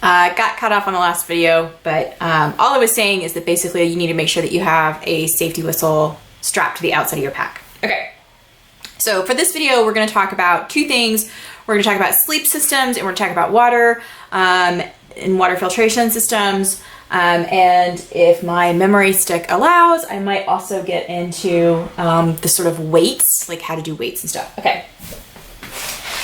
Got cut off on the last video, but all I was saying is that basically you need to make sure that you have a safety whistle strapped to the outside of your pack. Okay, so for this video, we're gonna talk about two things. We're gonna talk about sleep systems, and we're gonna talk about water and water filtration systems. And if my memory stick allows, I might also get into the sort of weights, like how to do weights and stuff. Okay.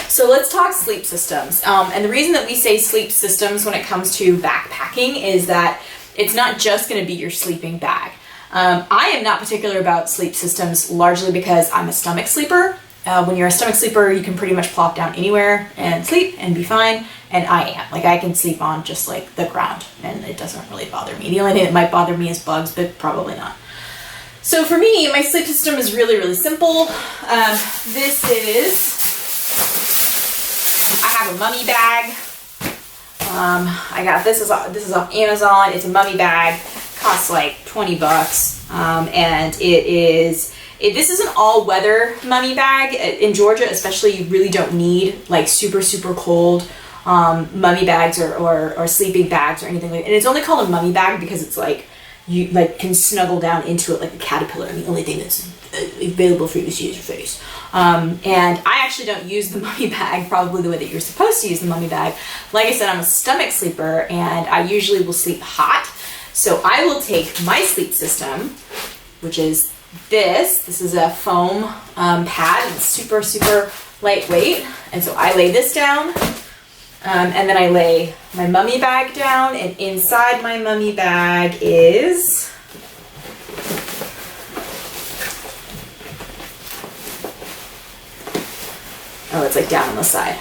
So let's talk sleep systems. And the reason that we say sleep systems when it comes to backpacking is that it's not just going to be your sleeping bag. I am not particular about sleep systems largely because I'm a stomach sleeper. When you're a stomach sleeper, you can pretty much plop down anywhere and sleep and be fine. And I am. Like, I can sleep on just like the ground and it doesn't really bother me. The only thing that might bother me is bugs, but probably not. So for me, my sleep system is really, really simple. This is... I have a mummy bag. I got this is off Amazon. It's a mummy bag. Costs like 20 bucks. And this is an all-weather mummy bag. In Georgia, especially, you really don't need like super, super cold mummy bags or sleeping bags or anything like that. And it's only called a mummy bag because it's like you like can snuggle down into it like a caterpillar, and the only thing that's available for you to see is your face. And I actually don't use the mummy bag probably the way that you're supposed to use the mummy bag. Like I said, I'm a stomach sleeper and I usually will sleep hot. So I will take my sleep system, which is this is a foam pad, and it's super, super lightweight. And so I lay this down and then I lay my mummy bag down, and inside my mummy bag is oh, it's like down on the side.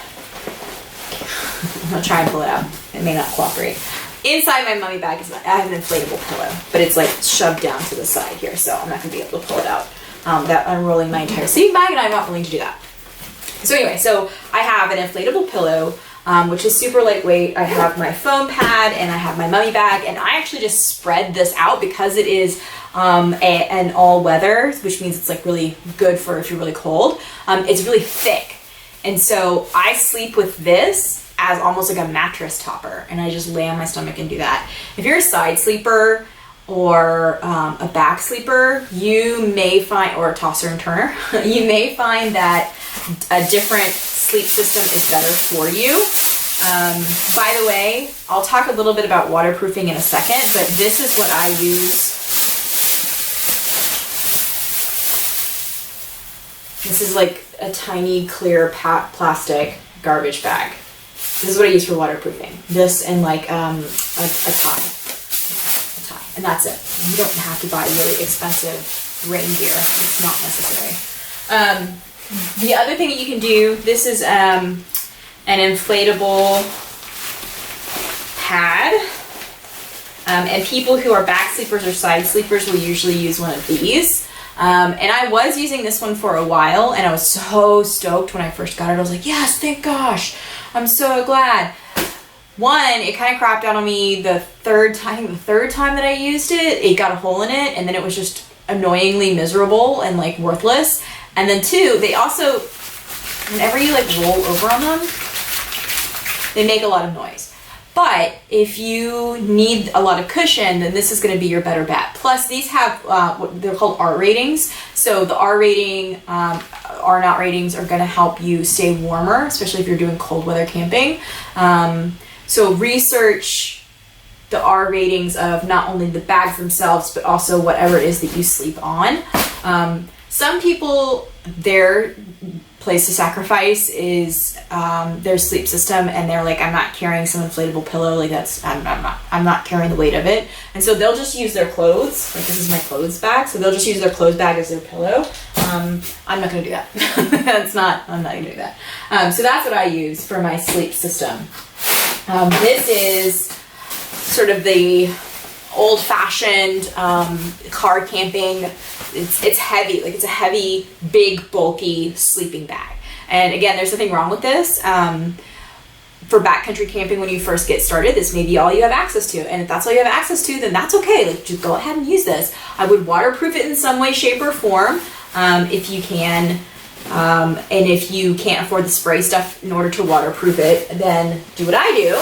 I'm gonna try and pull it out. It may not cooperate. Inside my mummy bag is I have an inflatable pillow, but it's like shoved down to the side here, so I'm not gonna be able to pull it out. That I'm rolling my entire sleeping bag, and I'm not willing to do that. So anyway, so I have an inflatable pillow, which is super lightweight. I have my foam pad, and I have my mummy bag, and I actually just spread this out because it is an all-weather, which means it's like really good for if you're really cold. It's really thick. And so I sleep with this as almost like a mattress topper, and I just lay on my stomach and do that. If you're a side sleeper or a back sleeper, you may find, or a tosser and turner, you may find that a different sleep system is better for you. By the way, I'll talk a little bit about waterproofing in a second, but this is what I use. This is like a tiny clear plastic garbage bag. This is what I use for waterproofing. This and like a tie. And that's it. You don't have to buy really expensive rain gear. It's not necessary. The other thing that you can do, this is an inflatable pad. And people who are back sleepers or side sleepers will usually use one of these. And I was using this one for a while, and I was so stoked when I first got it. I was like, yes, thank gosh. I'm so glad. One, it kind of crapped out on me the third time that I used it. It got a hole in it, and then it was just annoyingly miserable and like worthless. And then two, they also, whenever you like roll over on them, they make a lot of noise. But if you need a lot of cushion, then this is going to be your better bet. Plus, these have what they're called R ratings. So the R rating, R not ratings are going to help you stay warmer, especially if you're doing cold weather camping. So research the R ratings of not only the bags themselves, but also whatever it is that you sleep on. Some people, their place to sacrifice is their sleep system, and they're like, I'm not carrying some inflatable pillow, like that's I'm not carrying the weight of it, and so they'll just use their clothes. Like, this is my clothes bag, so they'll just use their clothes bag as their pillow. I'm not gonna do that. I'm not gonna do that. So that's what I use for my sleep system. This is sort of the old-fashioned car camping. It's heavy, like it's a heavy, big, bulky sleeping bag. And again, there's nothing wrong with this. For backcountry camping, when you first get started, this may be all you have access to. And if that's all you have access to, then that's okay. Like, just go ahead and use this. I would waterproof it in some way, shape, or form if you can. And if you can't afford the spray stuff in order to waterproof it, then do what I do.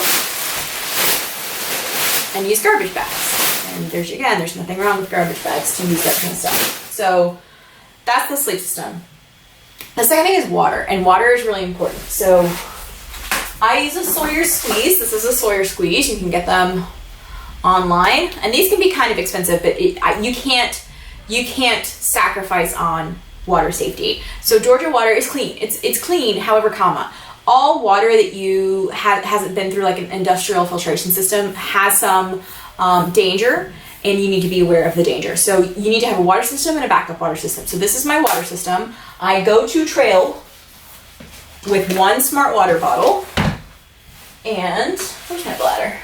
and use garbage bags. And there's nothing wrong with garbage bags to use that kind of stuff. So that's the sleep system. The second thing is water, and water is really important. So I use a Sawyer squeeze. This is a Sawyer squeeze. You can get them online, and these can be kind of expensive, but you can't sacrifice on water safety. So Georgia water is clean. It's clean, however, all water that you hasn't been through like an industrial filtration system has some danger, and you need to be aware of the danger. So you need to have a water system and a backup water system. So this is my water system. I go to trail with one smart water bottle, and where's my bladder?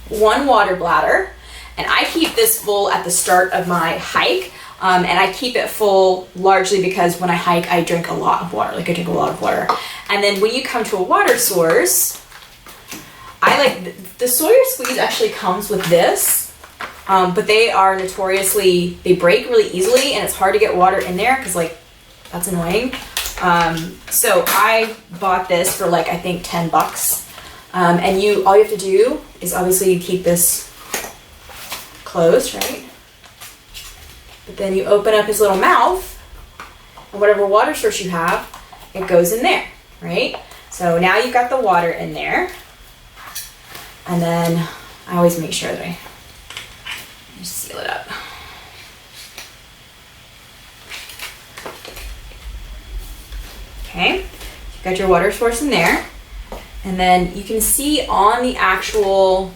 One water bladder, and I keep this full at the start of my hike, and I keep it full largely because when I hike I drink a lot of water, like I drink a lot of water. And then when you come to a water source, I like the Sawyer squeeze actually comes with this, but they are notoriously, they break really easily, and it's hard to get water in there because like that's annoying. So I bought this for like I think 10 bucks. And all you have to do is obviously you keep this closed, right? But then you open up his little mouth, and whatever water source you have, it goes in there, right? So now you've got the water in there. And then I always make sure that I just seal it up. Okay, you've got your water source in there. And then you can see on the actual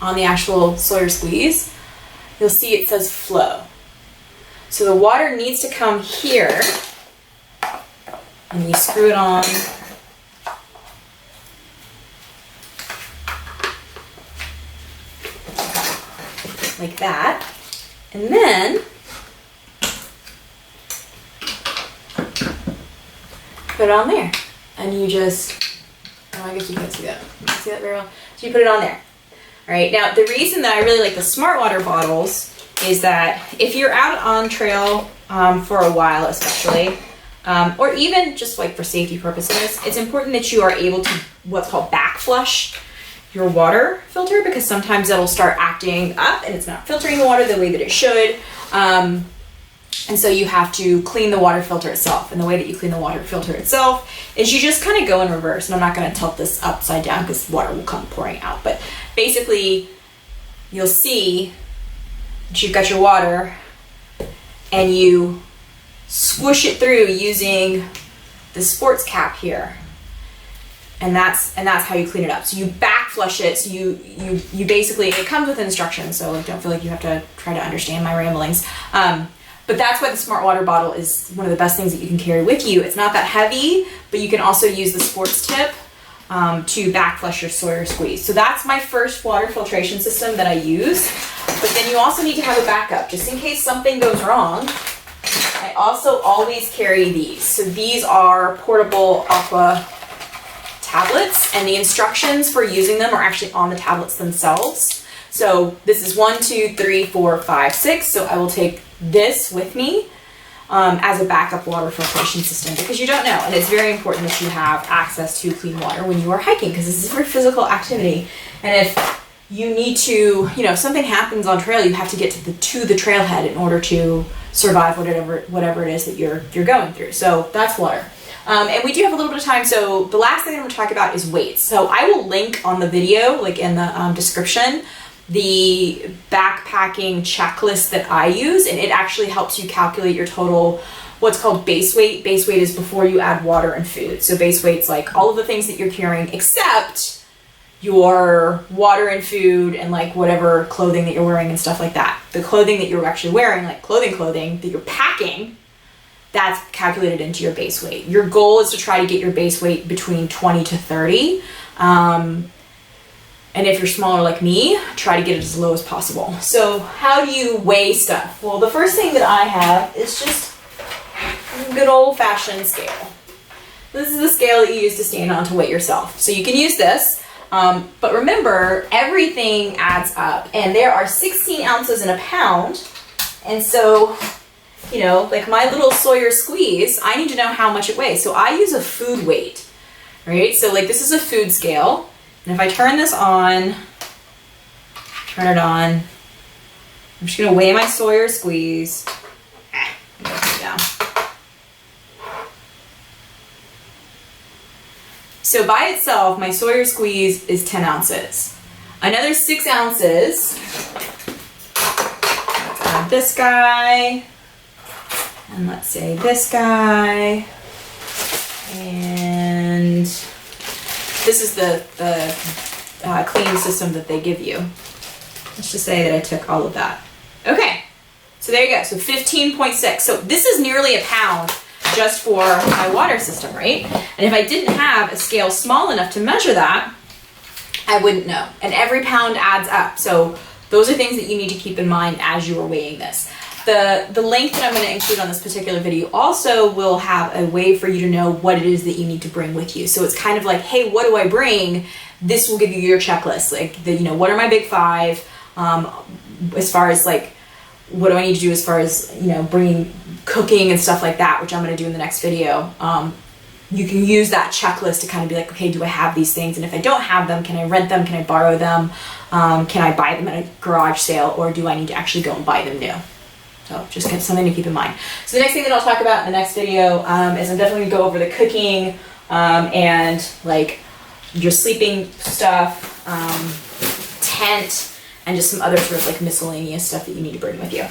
on the actual Sawyer squeeze, you'll see it says flow. So the water needs to come here, and you screw it on like that, and then put it on there, and you just, oh, I guess you can't see that. You can see that very well. So you put it on there. All right, now the reason that I really like the smart water bottles is that if you're out on trail for a while especially, or even just like for safety purposes, it's important that you are able to what's called back flush your water filter, because sometimes it'll start acting up and it's not filtering the water the way that it should. And so you have to clean the water filter itself. And the way that you clean the water filter itself is you just kind of go in reverse. And I'm not going to tilt this upside down because water will come pouring out. But basically, you'll see that you've got your water and you squish it through using the sports cap here. And that's how you clean it up. So you back flush it. So you basically, it comes with instructions. So like, don't feel like you have to try to understand my ramblings. But that's why the smart water bottle is one of the best things that you can carry with you. It's not that heavy, but you can also use the sports tip to back flush your Sawyer squeeze. So that's my first water filtration system that I use. But then you also need to have a backup just in case something goes wrong. I also always carry these. So these are portable aqua tablets, and the instructions for using them are actually on the tablets themselves. So this is 1, 2, 3, 4, 5, 6. So I will take this with me as a backup water filtration system, because you don't know, and it's very important that you have access to clean water when you are hiking, because this is a very physical activity. And if you need to, if something happens on trail, you have to get to the trailhead in order to survive whatever it is that you're going through. So that's water. And we do have a little bit of time, so the last thing I'm going to talk about is weights. So I will link on the video, like in the description, the backpacking checklist that I use, and it actually helps you calculate your total, what's called base weight. Base weight is before you add water and food. So base weight's like all of the things that you're carrying except your water and food and like whatever clothing that you're wearing and stuff like that. The clothing that you're actually wearing, like clothing that you're packing, that's calculated into your base weight. Your goal is to try to get your base weight between 20 to 30. And if you're smaller like me, try to get it as low as possible. So how do you weigh stuff? Well, the first thing that I have is just a good old-fashioned scale. This is the scale that you use to stand on to weigh yourself. So you can use this, but remember, everything adds up, and there are 16 ounces in a pound. And so you know, like my little Sawyer squeeze, I need to know how much it weighs. So I use a food weight, right? So like this is a food scale. And if I turn this on, turn it on, I'm just gonna weigh my Sawyer squeeze. Down. So by itself, my Sawyer squeeze is 10 ounces. Another 6 ounces, let's add this guy, and let's say this guy, and this is the cleaning system that they give you. Let's just say that I took all of that. Okay, so there you go, so 15.6. So this is nearly a pound just for my water system, right? And if I didn't have a scale small enough to measure that, I wouldn't know. And every pound adds up. So those are things that you need to keep in mind as you are weighing this. The link that I'm going to include on this particular video also will have a way for you to know what it is that you need to bring with you. So it's kind of like, hey, what do I bring? This will give you your checklist. Like, what are my big 5? As far as like, what do I need to do as far as, bringing cooking and stuff like that, which I'm going to do in the next video. You can use that checklist to kind of be like, okay, do I have these things? And if I don't have them, can I rent them? Can I borrow them? Can I buy them at a garage sale? Or do I need to actually go and buy them new? So just something to keep in mind. So the next thing that I'll talk about in the next video is I'm definitely going to go over the cooking and like your sleeping stuff, tent, and just some other sort of like miscellaneous stuff that you need to bring with you.